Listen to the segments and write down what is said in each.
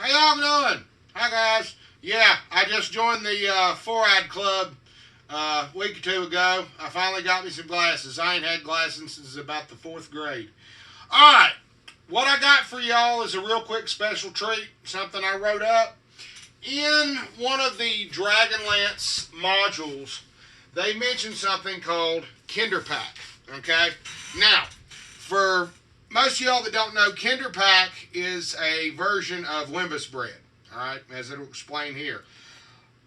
How y'all doing? Hi guys. Yeah, I just joined the 4-ad club a week or two ago. I finally got me some glasses. I ain't had glasses since about the 4th grade. Alright, what I got for y'all is a real quick special treat, something I wrote up. In one of the Dragonlance modules, they mentioned something called Kender Pack. Okay? Now, for most of y'all that don't know, Kender Pack is a version of Limbus bread. Alright, as it'll explain here.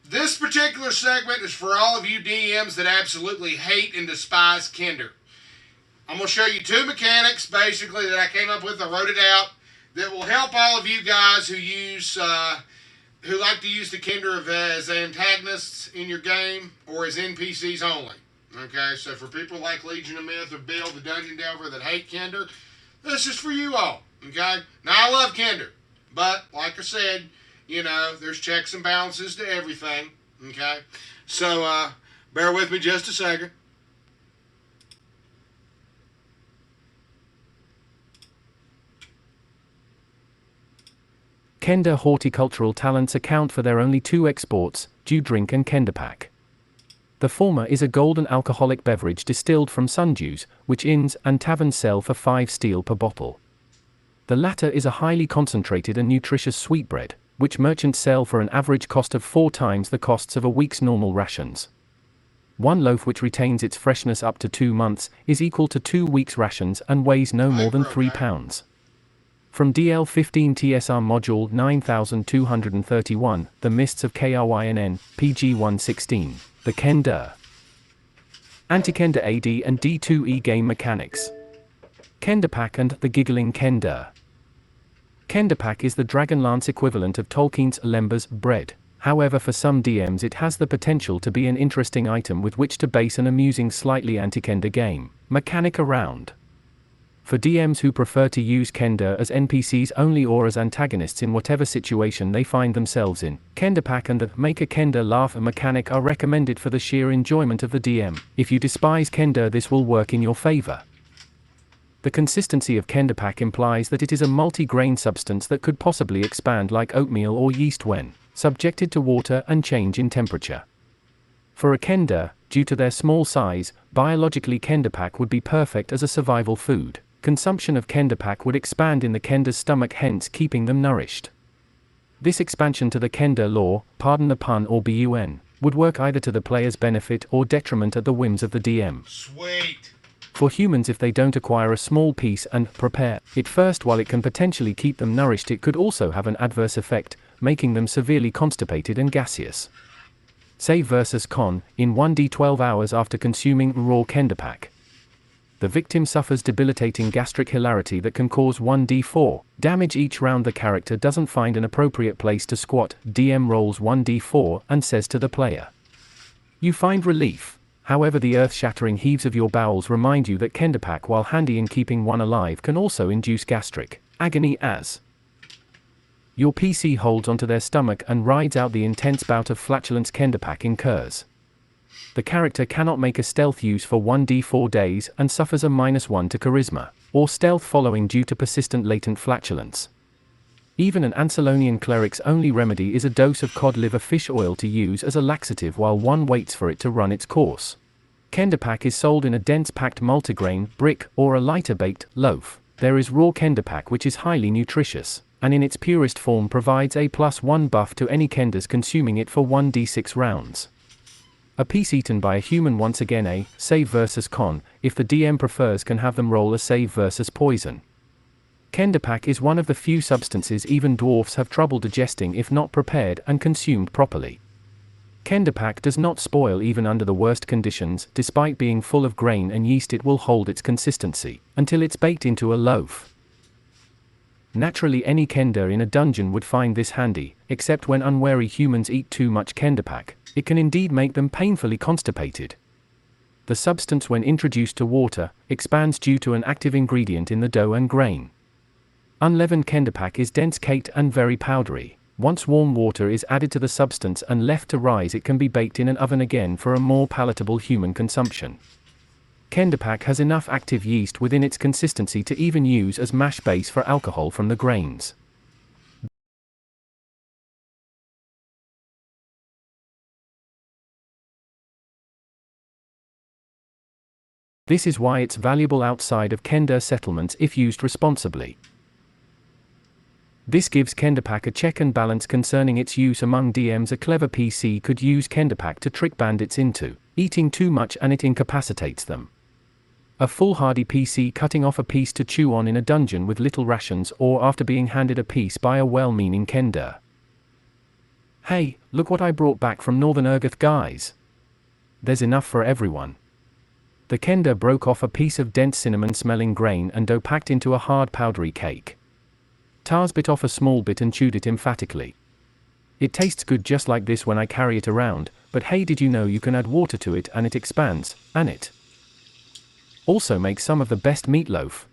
This particular segment is for all of you DMs that absolutely hate and despise Kender. I'm going to show you 2 mechanics, basically, that I came up with. I wrote it out, that will help all of you guys who use, who like to use the Kender as antagonists in your game or as NPCs only. Okay, so for people like Legion of Myth or Bill, the Dungeon Delver, that hate Kender, this is for you all. Okay, now I love Kender, but like I said, you know, there's checks and balances to everything. Okay, so bear with me just a second. Kender horticultural talents account for their only 2 exports, Dew Drink and Kender Pack. The former is a golden alcoholic beverage distilled from sundews, which inns and taverns sell for 5 steel per bottle. The latter is a highly concentrated and nutritious sweetbread, which merchants sell for an average cost of 4 times the costs of a week's normal rations. 1 loaf, which retains its freshness up to 2 months, is equal to 2 weeks' rations and weighs no more than 3 pounds. From DL15 TSR Module 9231, The Mists of KRYNN, PG-116, the Kender. Anti-Kender AD&D2e game mechanics. Kender Pack and the Giggling Kender. Kender Pack is the Dragonlance equivalent of Tolkien's Lembas bread. However, for some DMs it has the potential to be an interesting item with which to base an amusing slightly anti-Kender game mechanic around. For DMs who prefer to use Kender as NPCs only or as antagonists in whatever situation they find themselves in, Kender Pack and the Make a Kender Laugh mechanic are recommended for the sheer enjoyment of the DM. If you despise Kender, this will work in your favor. The consistency of Kender Pack implies that it is a multi-grain substance that could possibly expand like oatmeal or yeast when subjected to water and change in temperature. For a Kender, due to their small size, biologically Kender Pack would be perfect as a survival food. Consumption of Kender Pack would expand in the Kender's stomach, hence keeping them nourished. This expansion to the Kender lore, pardon the pun or BUN, would work either to the player's benefit or detriment at the whims of the DM. Sweet. For humans, if they don't acquire a small piece and prepare it first, while it can potentially keep them nourished, it could also have an adverse effect, making them severely constipated and gaseous. Save versus con, in 1d12 hours after consuming raw Kender Pack, the victim suffers debilitating gastric hilarity that can cause 1d4 damage each round. The character doesn't find an appropriate place to squat. DM rolls 1d4 and says to the player, "You find relief." However, the earth-shattering heaves of your bowels remind you that Kender Pack, while handy in keeping one alive, can also induce gastric agony as your PC holds onto their stomach and rides out the intense bout of flatulence Kender Pack incurs. The character cannot make a stealth use for 1d4 days and suffers a -1 to charisma or stealth following due to persistent latent flatulence. Even an Ancelonian cleric's only remedy is a dose of cod liver fish oil to use as a laxative while one waits for it to run its course. Kender Pack is sold in a dense packed multigrain, brick, or a lighter baked loaf. There is raw Kender Pack, which is highly nutritious, and in its purest form provides a +1 buff to any Kenders consuming it for 1d6 rounds. A piece eaten by a human, once again a save versus con, if the DM prefers, can have them roll a save versus poison. Kender Pack is one of the few substances even dwarfs have trouble digesting if not prepared and consumed properly. Kender Pack does not spoil even under the worst conditions. Despite being full of grain and yeast, it will hold its consistency until it's baked into a loaf. Naturally, any Kender in a dungeon would find this handy, except when unwary humans eat too much Kender Pack. It can indeed make them painfully constipated. The substance, when introduced to water, expands due to an active ingredient in the dough and grain. Unleavened Kender Pack is dense caked and very powdery. Once warm water is added to the substance and left to rise, it can be baked in an oven again for a more palatable human consumption. Kender Pack has enough active yeast within its consistency to even use as mash base for alcohol from the grains. This is why it's valuable outside of Kender settlements if used responsibly. This gives Kenderpack a check and balance concerning its use among DMs. A clever PC could use Kenderpack to trick bandits into eating too much and it incapacitates them. A foolhardy PC cutting off a piece to chew on in a dungeon with little rations, or after being handed a piece by a well-meaning Kender. Hey, look what I brought back from Northern Urgoth, guys. There's enough for everyone. The Kender broke off a piece of dense cinnamon-smelling grain and dough packed into a hard powdery cake. Tars bit off a small bit and chewed it emphatically. It tastes good just like this when I carry it around, but hey, did you know you can add water to it and it expands, and it also makes some of the best meatloaf.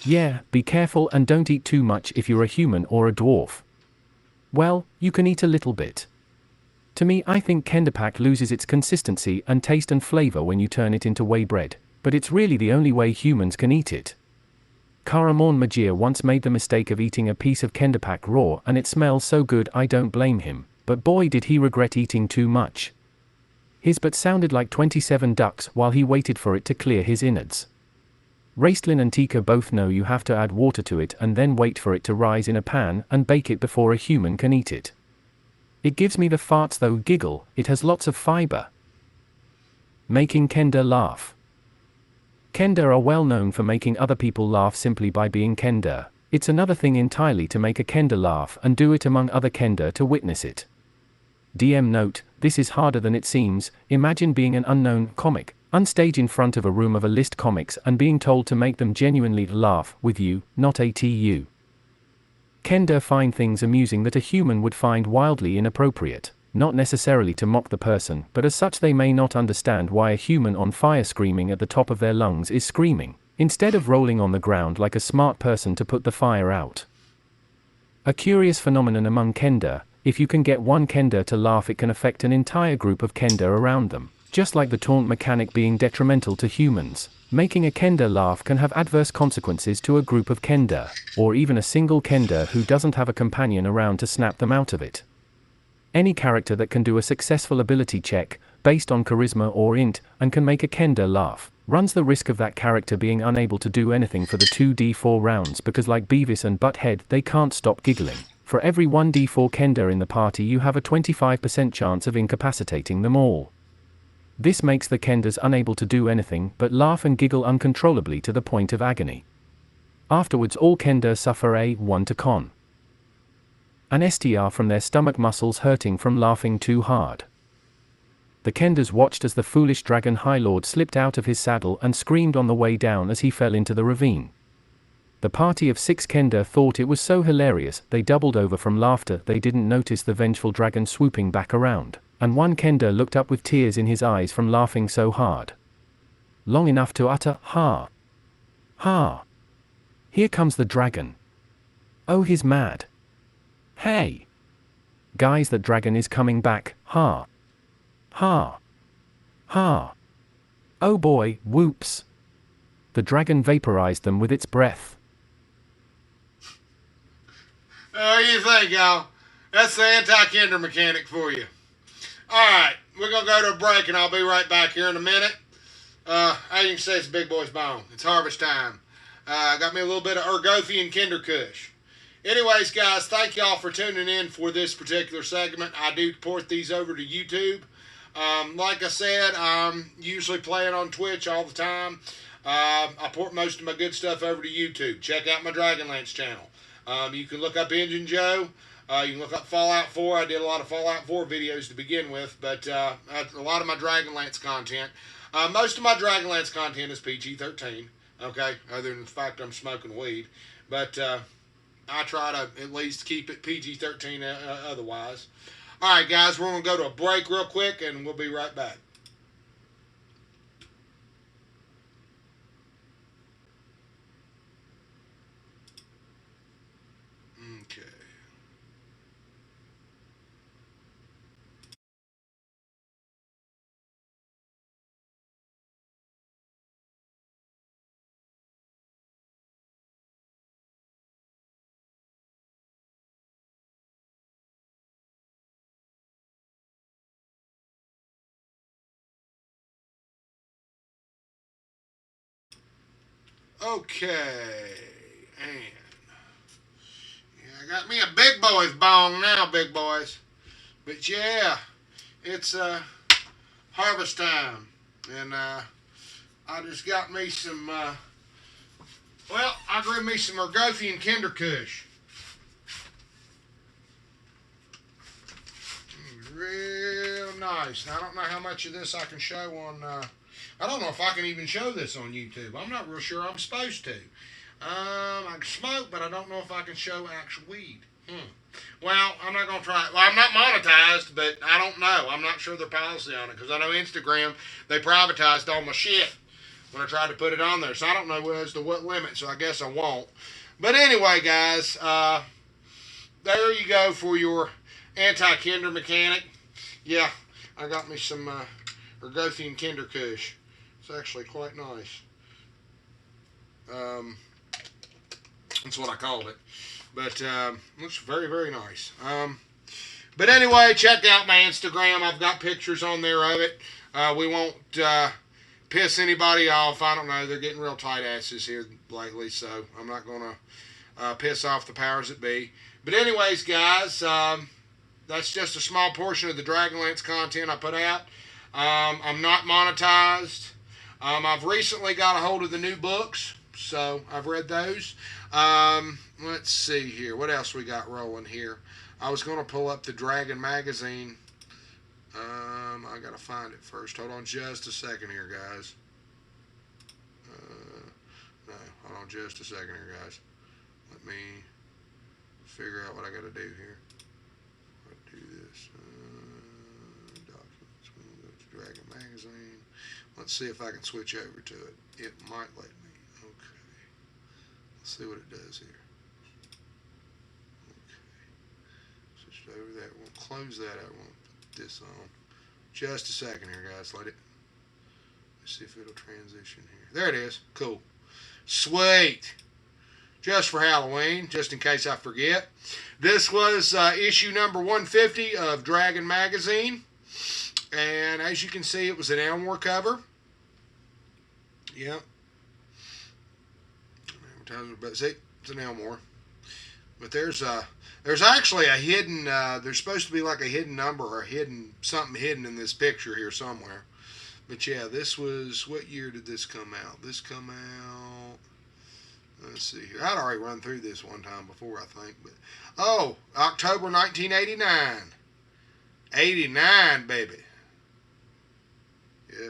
Yeah, be careful and don't eat too much if you're a human or a dwarf. Well, you can eat a little bit. To me, I think Kenderpack loses its consistency and taste and flavor when you turn it into whey bread, but it's really the only way humans can eat it. Karamorn Magir once made the mistake of eating a piece of Kenderpack raw and it smells so good I don't blame him, but boy did he regret eating too much. His butt sounded like 27 ducks while he waited for it to clear his innards. Raistlin and Tika both know you have to add water to it and then wait for it to rise in a pan and bake it before a human can eat it. It gives me the farts though. Giggle, it has lots of fiber. Making Kender laugh. Kender are well known for making other people laugh simply by being Kender. It's another thing entirely to make a Kender laugh and do it among other Kender to witness it. DM note, this is harder than it seems. Imagine being an unknown comic, unstage in front of a room of a list comics and being told to make them genuinely laugh with you, not at you. Kender find things amusing that a human would find wildly inappropriate, not necessarily to mock the person, but as such they may not understand why a human on fire screaming at the top of their lungs is screaming, instead of rolling on the ground like a smart person to put the fire out. A curious phenomenon among Kender. If you can get one Kender to laugh, it can affect an entire group of Kender around them, just like the taunt mechanic being detrimental to humans. Making a Kender laugh can have adverse consequences to a group of Kender, or even a single Kender who doesn't have a companion around to snap them out of it. Any character that can do a successful ability check, based on charisma or int, and can make a Kender laugh, runs the risk of that character being unable to do anything for the 2d4 rounds because like Beavis and Butthead they can't stop giggling. For every 1d4 Kender in the party you have a 25% chance of incapacitating them all. This makes the Kenders unable to do anything but laugh and giggle uncontrollably to the point of agony. Afterwards all Kender suffer a 1 to con. An STR from their stomach muscles hurting from laughing too hard. The Kenders watched as the foolish dragon High Lord slipped out of his saddle and screamed on the way down as he fell into the ravine. The party of 6 Kender thought it was so hilarious they doubled over from laughter they didn't notice the vengeful dragon swooping back around, and one Kender looked up with tears in his eyes from laughing so hard. Long enough to utter, "Ha! Ha! Here comes the dragon. Oh, he's mad. Hey! Guys, that dragon is coming back, ha! Ha! Ha! Oh boy, whoops! The dragon vaporized them with its breath." What do you think, y'all? That's the anti-Kender mechanic for you. Alright, we're going to go to a break and I'll be right back here in a minute. As you can see, it's Big Boy's Bone. It's harvest time. Got me a little bit of Urgothian Kender Kush. Anyways, guys, thank y'all for tuning in for this particular segment. I do port these over to YouTube. Like I said, I'm usually playing on Twitch all the time. I port most of my good stuff over to YouTube. Check out my Dragonlance channel. You can look up Engine Joe. You can look up Fallout 4. I did a lot of Fallout 4 videos to begin with, but a lot of my Dragonlance content. Most of my Dragonlance content is PG-13, okay, other than the fact I'm smoking weed. But I try to at least keep it PG-13 otherwise. Alright, guys, we're going to go to a break real quick, and we'll be right back. Okay. And yeah, I got me a big boys bong now, big boys. But yeah, it's harvest time. And I just got me some, I grew me some Ergothian Kender Kush. Real nice. Now, I don't know how much of this I can show on, I don't know if I can even show this on YouTube. I'm not real sure I'm supposed to. I can smoke, but I don't know if I can show actual weed. Well, I'm not going to try it. Well, I'm not monetized, but I don't know. I'm not sure their policy on it because I know Instagram, they privatized all my shit when I tried to put it on there. So I don't know as to what limit, so I guess I won't. But anyway, guys, there you go for your anti-Kender mechanic. Yeah, I got me some Ergothian Kender Kush. It's actually quite nice. That's what I called it. But looks very, very nice. But anyway, check out my Instagram. I've got pictures on there of it. We won't piss anybody off. I don't know. They're getting real tight asses here lately, so I'm not going to piss off the powers that be. But anyways, guys, that's just a small portion of the Dragonlance content I put out. I'm not monetized. I've recently got a hold of the new books, so I've read those. Let's see here. What else we got rolling here? I was going to pull up the Dragon magazine. I got to find it first. Hold on just a second here, guys. No, hold on just a second here, guys. Let me figure out what I got to do here. Do this. Documents. We'll go to Dragon magazine. Let's see if I can switch over to it. It might let me. Okay. Let's see what it does here. Okay. Switch over that. We'll close that out. We'll put this on. Just a second here, guys. Let's see if it'll transition here. There it is. Cool. Sweet. Just for Halloween, just in case I forget. This was issue number 150 of Dragon magazine. And as you can see, it was an Elmore cover. Yep. But see, it's an Elmore. But there's actually a hidden, there's supposed to be like a hidden number or something hidden in this picture here somewhere. But yeah, this was, what year did this come out? This come out, let's see here. I'd already run through this one time before, I think. But October 1989. 89, baby. Yeah.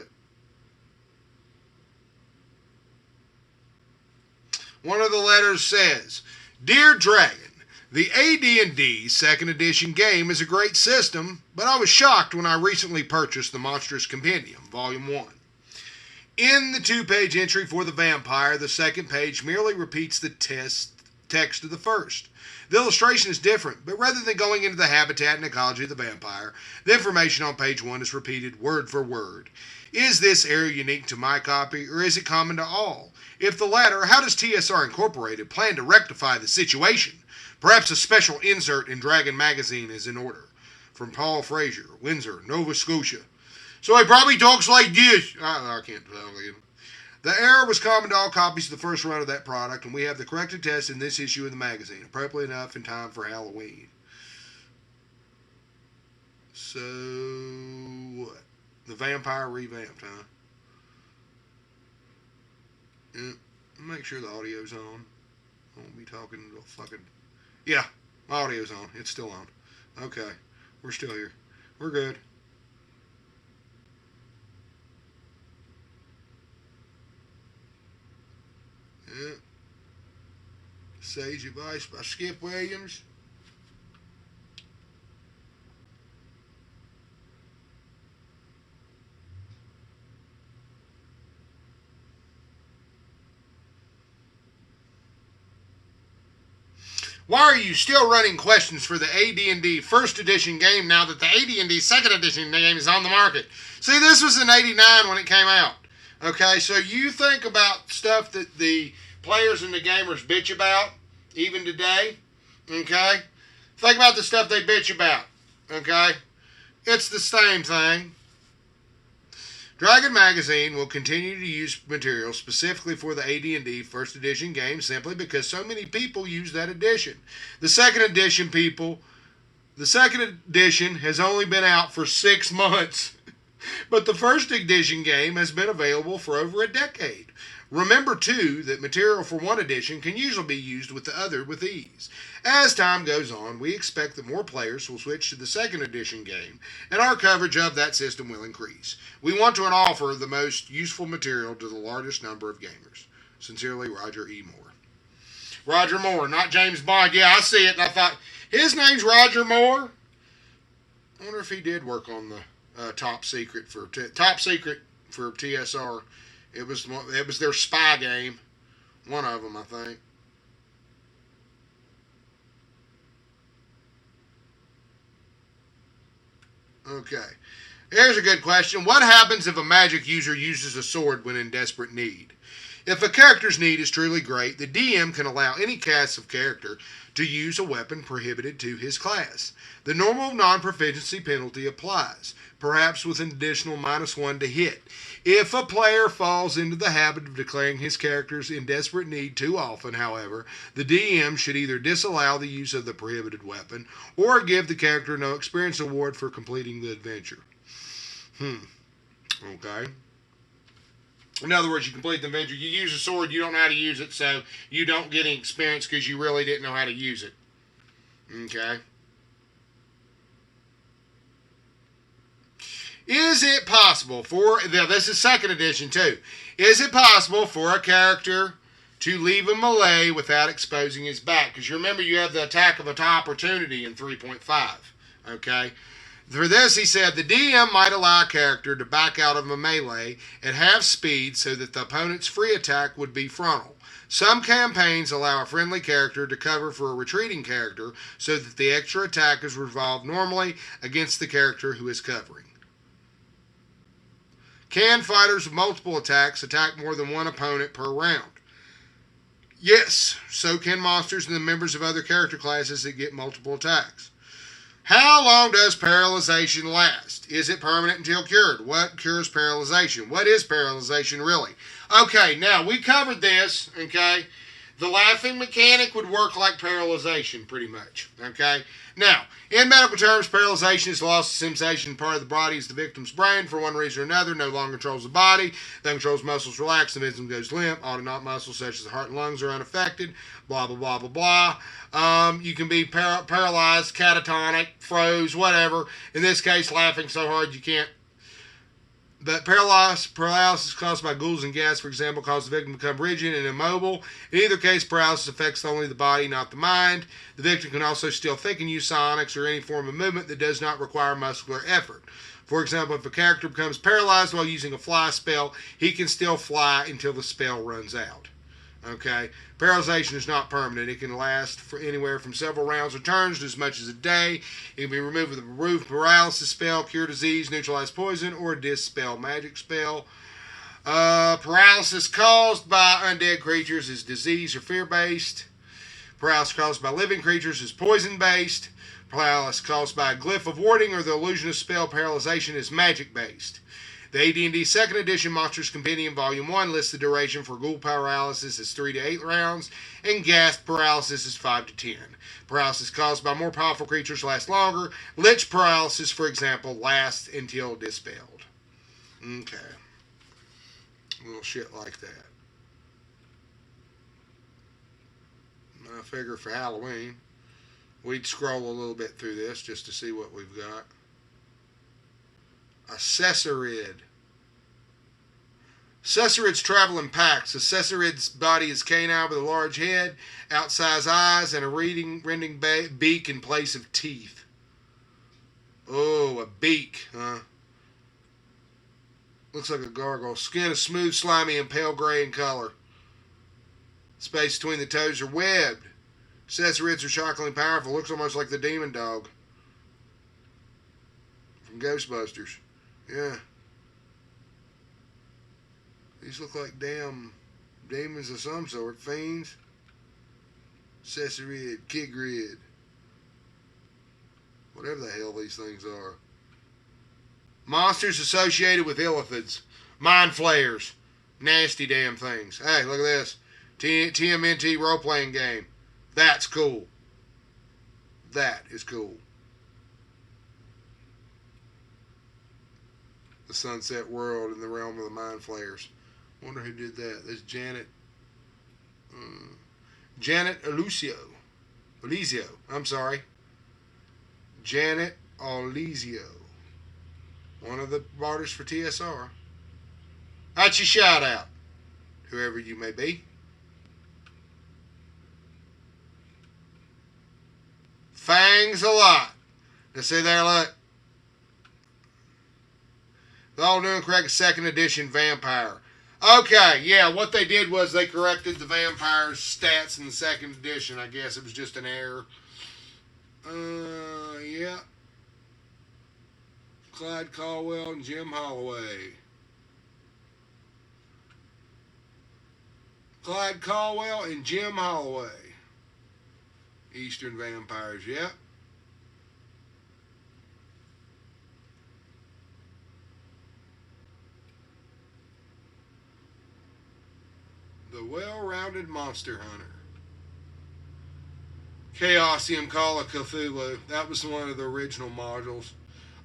One of the letters says, "Dear Dragon, the AD&D 2nd edition game is a great system, but I was shocked when I recently purchased the Monstrous Compendium, Volume 1. In the 2-page entry for the vampire, the second page merely repeats the text of the first. The illustration is different, but rather than going into the habitat and ecology of the vampire, the information on page 1 is repeated word for word. Is this error unique to my copy, or is it common to all? If the latter, how does TSR Incorporated plan to rectify the situation? Perhaps a special insert in Dragon magazine is in order. From Paul Frazier, Windsor, Nova Scotia." So he probably talks like this. I can't tell you. "The error was common to all copies of the first run of that product, and we have the corrected test in this issue of the magazine, appropriately enough in time for Halloween." So, what? The vampire revamped, huh? Yeah, make sure the audio's on. I won't be talking to fucking... Yeah, my audio's on. It's still on. Okay, we're still here. We're good. Yeah. Sage Advice by Skip Williams. Why are you still running questions for the AD&D first edition game now that the AD&D second edition game is on the market? See, this was in 89 when it came out. Okay, so you think about stuff that the players and the gamers bitch about, even today. Okay? Think about the stuff they bitch about. Okay? It's the same thing. Dragon Magazine will continue to use material specifically for the AD&D First Edition game simply because so many people use that edition. The second edition has only been out for 6 months, but the first edition game has been available for over a decade. Remember, too, that material for one edition can usually be used with the other with ease. As time goes on, we expect that more players will switch to the second edition game, and our coverage of that system will increase. We want to offer the most useful material to the largest number of gamers. Sincerely, Roger E. Moore. Roger Moore, not James Bond. Yeah, I see it, and I thought, his name's Roger Moore? I wonder if he did work on the Top Secret for TSR. It was their spy game. One of them, I think. Okay. Here's a good question. What happens if a magic user uses a sword when in desperate need? If a character's need is truly great, the DM can allow any class of character to use a weapon prohibited to his class. The normal non-proficiency penalty applies, perhaps with an additional -1 to hit. If a player falls into the habit of declaring his characters in desperate need too often, however, the DM should either disallow the use of the prohibited weapon or give the character no experience award for completing the adventure. Okay. In other words, you complete the adventure, you use a sword, you don't know how to use it, so you don't get any experience because you really didn't know how to use it. Okay. Is it possible this is second edition too, is it possible for a character to leave a melee without exposing his back? Because you remember you have the attack of opportunity in 3.5. Okay. For this, he said, the DM might allow a character to back out of a melee at half speed so that the opponent's free attack would be frontal. Some campaigns allow a friendly character to cover for a retreating character so that the extra attack is resolved normally against the character who is covering. Can fighters with multiple attacks attack more than one opponent per round? Yes, so can monsters and the members of other character classes that get multiple attacks. How long does paralyzation last? Is it permanent until cured? What cures paralyzation? What is paralyzation really? Okay, now we covered this, okay? The laughing mechanic would work like paralyzation pretty much, okay? Now, in medical terms, paralyzation is loss of sensation part of the body as the victim's brain, for one reason or another, no longer controls the body, then controls muscles relax, the victim goes limp, autonomic muscles such as the heart and lungs are unaffected, blah, blah, blah, blah, blah. You can be paralyzed, catatonic, froze, whatever. In this case, laughing so hard you can't. But paralysis caused by ghouls and gas, for example, causes the victim to become rigid and immobile. In either case, paralysis affects only the body, not the mind. The victim can also still think and use psionics or any form of movement that does not require muscular effort. For example, if a character becomes paralyzed while using a fly spell, he can still fly until the spell runs out. Okay? Paralyzation is not permanent. It can last for anywhere from several rounds or turns to as much as a day. It can be removed with a remove paralysis spell, cure disease, neutralize poison, or dispel magic spell. Paralysis caused by undead creatures is disease or fear-based. Paralysis caused by living creatures is poison-based. Paralysis caused by a glyph of warding or the illusion of spell paralyzation is magic-based. The AD&D 2nd Edition Monsters Compendium Volume 1 lists the duration for ghoul paralysis as 3 to 8 rounds, and ghast paralysis is 5 to 10. Paralysis caused by more powerful creatures lasts longer. Lich paralysis, for example, lasts until dispelled. Okay. A little shit like that. I figure for Halloween, we'd scroll a little bit through this just to see what we've got. A Cessarid. Cessarid's travel in packs. A Cessarid's body is canine with a large head, outsized eyes, and a rending beak in place of teeth. Oh, a beak, huh? Looks like a gargoyle. Skin is smooth, slimy, and pale gray in color. Space between the toes are webbed. Cessarids are shockingly powerful. Looks almost like the demon dog from Ghostbusters. Yeah. These look like damn demons of some sort. Fiends. Cessarid, Kigrid. Whatever the hell these things are. Monsters associated with illithids. Mind flayers. Nasty damn things. Hey, look at this. TMNT role-playing game. That's cool. That is cool. The Sunset World in the realm of the Mind Flayers. Wonder who did that. That's Janet. Janet Olizio. I'm sorry. Janet Olizio. One of the artists for TSR. That's your shout out. Whoever you may be. Fangs a lot. Now see there, look. The all new and correct second edition vampire. Okay, yeah, what they did was they corrected the vampire's stats in the second edition. I guess it was just an error. Yeah. Clyde Caldwell and Jim Holloway. Clyde Caldwell and Jim Holloway. Eastern Vampires, yep. The Well-Rounded Monster Hunter. Chaosium Call of Cthulhu. That was one of the original modules.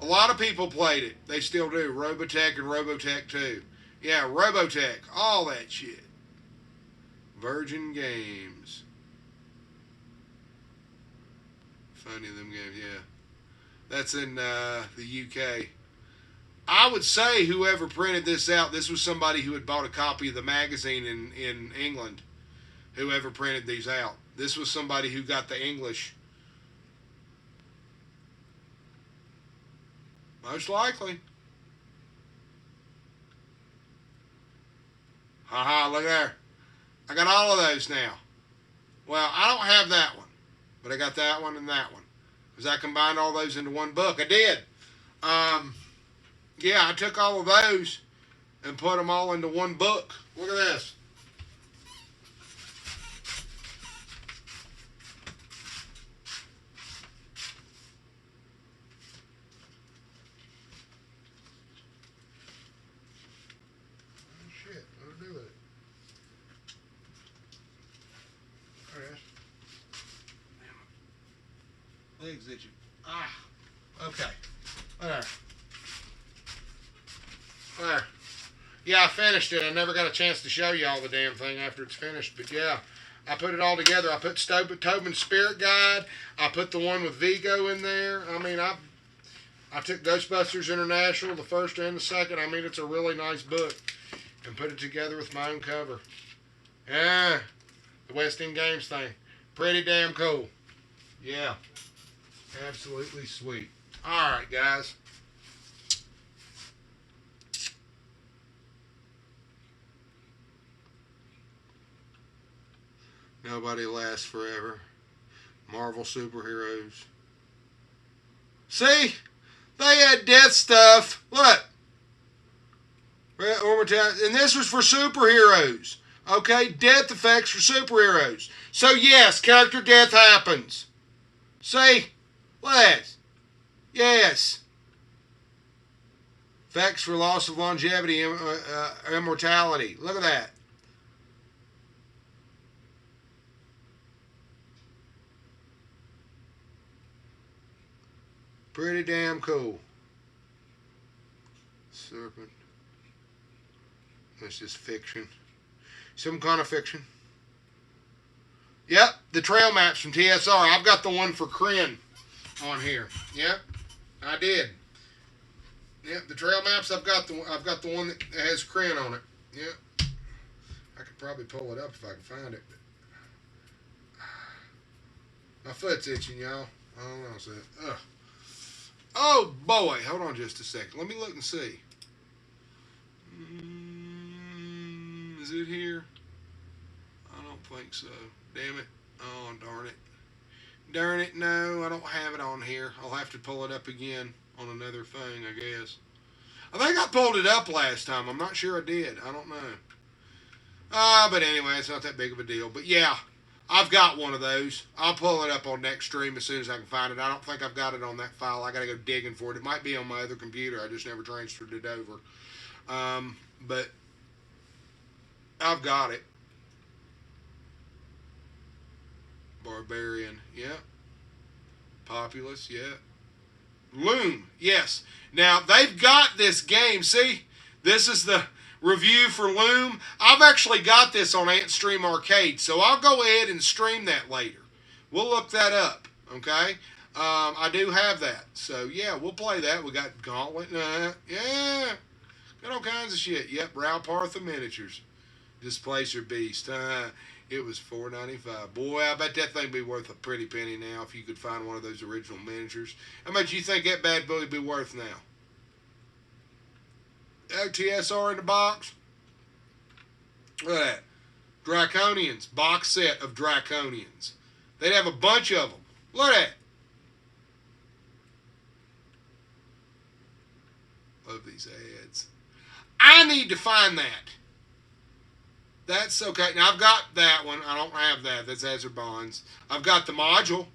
A lot of people played it. They still do. Robotech and Robotech 2. Yeah, Robotech. All that shit. Virgin Games. Funny them games, yeah. That's in the UK. I would say whoever printed this out, this was somebody who had bought a copy of the magazine in England. Whoever printed these out. This was somebody who got the English. Most likely. Haha, look there. I got all of those now. Well, I don't have that one. But I got that one and that one. Because I combined all those into one book. I did. Yeah, I took all of those and put them all into one book. Look at this. Oh, shit. What do I do with it? There it is. Legs itching. Ah. Okay. There. There. Yeah, I finished it. I never got a chance to show you all the damn thing after it's finished. But yeah, I put it all together. I put Tobin's Spirit Guide. I put the one with Vigo in there. I mean, I took Ghostbusters International, the first and the second. I mean, it's a really nice book. And put it together with my own cover. Yeah. The West End Games thing. Pretty damn cool. Yeah. Absolutely sweet. Alright, guys. Nobody lasts forever. Marvel superheroes. See? They had death stuff. Look. And this was for superheroes. Okay? Death effects for superheroes. So yes, character death happens. See? Less. Yes. Effects for loss of longevity, immortality. Look at that. Pretty damn cool. Serpent. That's just fiction. Some kind of fiction. Yep, the trail maps from TSR. I've got the one for Kryn on here. Yep, I did. Yep, the trail maps. I've got the one that has Kryn on it. Yep, I could probably pull it up if I could find it. But my foot's itching, y'all. I don't know. So, ugh. Oh boy, hold on just a second. Let me look and see. Is it here? I don't think so. Damn it. Oh, darn it. Darn it, no, I don't have it on here. I'll have to pull it up again on another thing, I guess. I think I pulled it up last time. I'm not sure I did. I don't know. But anyway, it's not that big of a deal. But yeah, I've got one of those. I'll pull it up on next stream as soon as I can find it. I don't think I've got it on that file. I got to go digging for it. It might be on my other computer. I just never transferred it over. But I've got it. Barbarian, yeah. Populous, yeah. Loom, yes. Now, they've got this game. See, this is the review for Loom. I've actually got this on AntStream Arcade, so I'll go ahead and stream that later. We'll look that up, okay? I do have that. So, yeah, we'll play that. We got Gauntlet, yeah. Got all kinds of shit. Yep, Ralpartha Miniatures. Displacer Beast. It was $4.95. Boy, I bet that thing be worth a pretty penny now if you could find one of those original miniatures. How much do you think that bad boy would be worth now? OTSR in the box. Look at that. Draconians. Box set of Draconians. They'd have a bunch of them. Look at that. Love these ads. I need to find that. That's okay. Now, I've got that one. I don't have that. That's Hazard Bonds. I've got the module.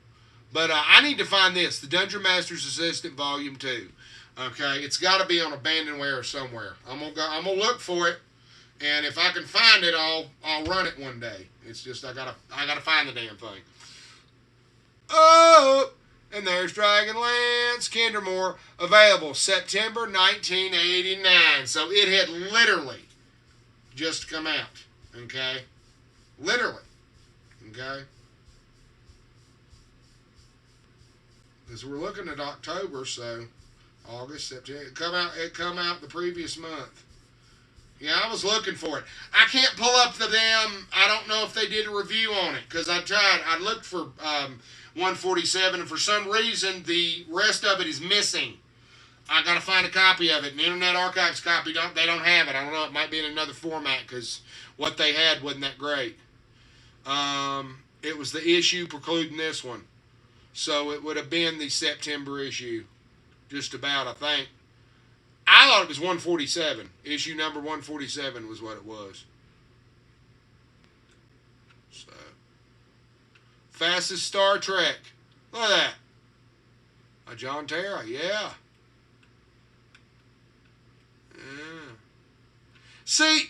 But I need to find this. The Dungeon Master's Assistant Volume 2. Okay? It's got to be on Abandonware somewhere. I'm gonna look for it. And if I can find it, I'll run it one day. It's just I gotta find the damn thing. Oh! And there's Dragonlance. Kender available September 1989. So it had literally just come out. Okay? Literally. Okay? Because we're looking at October, so August, September. It come out the previous month. Yeah, I was looking for it. I can't pull up the damn. I don't know if they did a review on it because I tried. I looked for 147, and for some reason the rest of it is missing. I gotta find a copy of it. An Internet Archives copy. They don't have it. I don't know. It might be in another format because what they had wasn't that great. It was the issue precluding this one, so it would have been the September issue, just about. I think. I thought it was 147. Issue number 147 was what it was. So, fastest Star Trek. Look at that. A John Terra, yeah. See,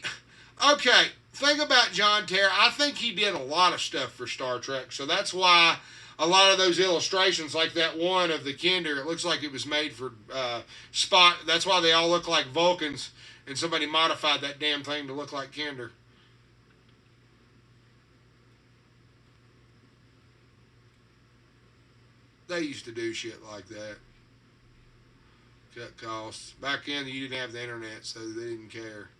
okay, think about John Terra. I think he did a lot of stuff for Star Trek, so that's why a lot of those illustrations, like that one of the Kender, it looks like it was made for Spock. That's why they all look like Vulcans, and somebody modified that damn thing to look like Kender. They used to do shit like that. Cut costs. Back then, you didn't have the internet, so they didn't care.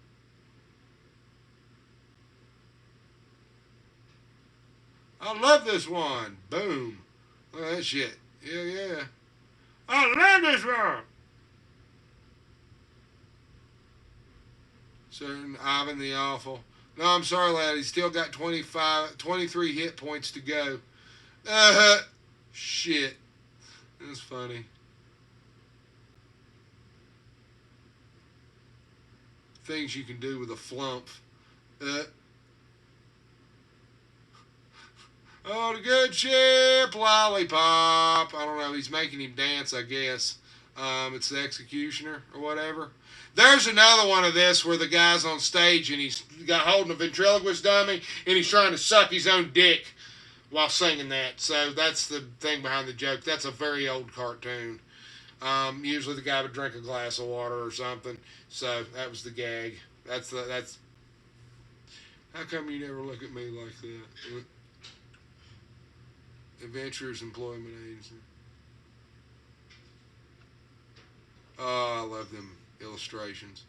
I love this one. Boom. Look at that shit. Yeah. I love this one. Certain Ivan the Awful. No, I'm sorry, lad. He's still got 23 hit points to go. Shit. That's funny. Things you can do with a flump. Oh, the good ship, lollipop. I don't know. He's making him dance, I guess. It's the executioner or whatever. There's another one of this where the guy's on stage and he's got holding a ventriloquist dummy and he's trying to suck his own dick while singing that. So that's the thing behind the joke. That's a very old cartoon. Usually the guy would drink a glass of water or something. So that was the gag. That's. How come you never look at me like that? Adventurers Employment Agency. Oh, I love them illustrations.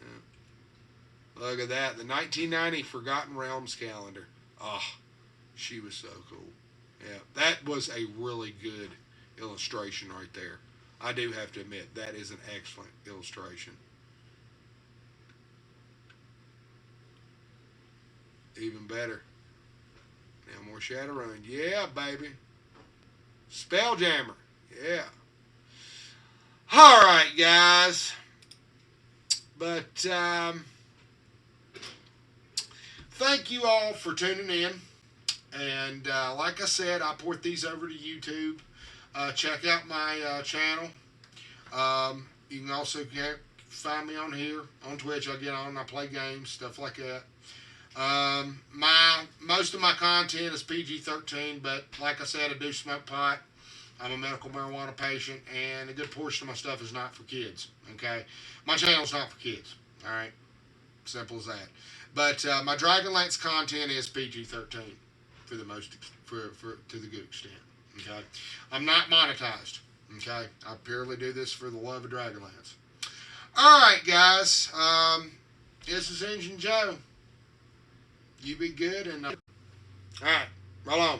Yeah. Look at that. The 1990 Forgotten Realms calendar. Oh, she was so cool. Yeah, that was a really good illustration right there. I do have to admit, that is an excellent illustration. Even better. Now more Shadowrun. Yeah, baby. Spelljammer. Yeah. All right, guys. But thank you all for tuning in. And like I said, I port these over to YouTube. Check out my channel. You can also find me on here on Twitch. I get on, I play games, stuff like that. Most of my content is PG-13, but like I said, I do smoke pot. I'm a medical marijuana patient, and a good portion of my stuff is not for kids. Okay, my channel's not for kids. All right, simple as that. But my Dragonlance content is PG-13 for the most, to the good extent. Okay, I'm not monetized. Okay, I purely do this for the love of Dragonlance. All right, guys. This is Engine Joe. You be good, and all right, roll on.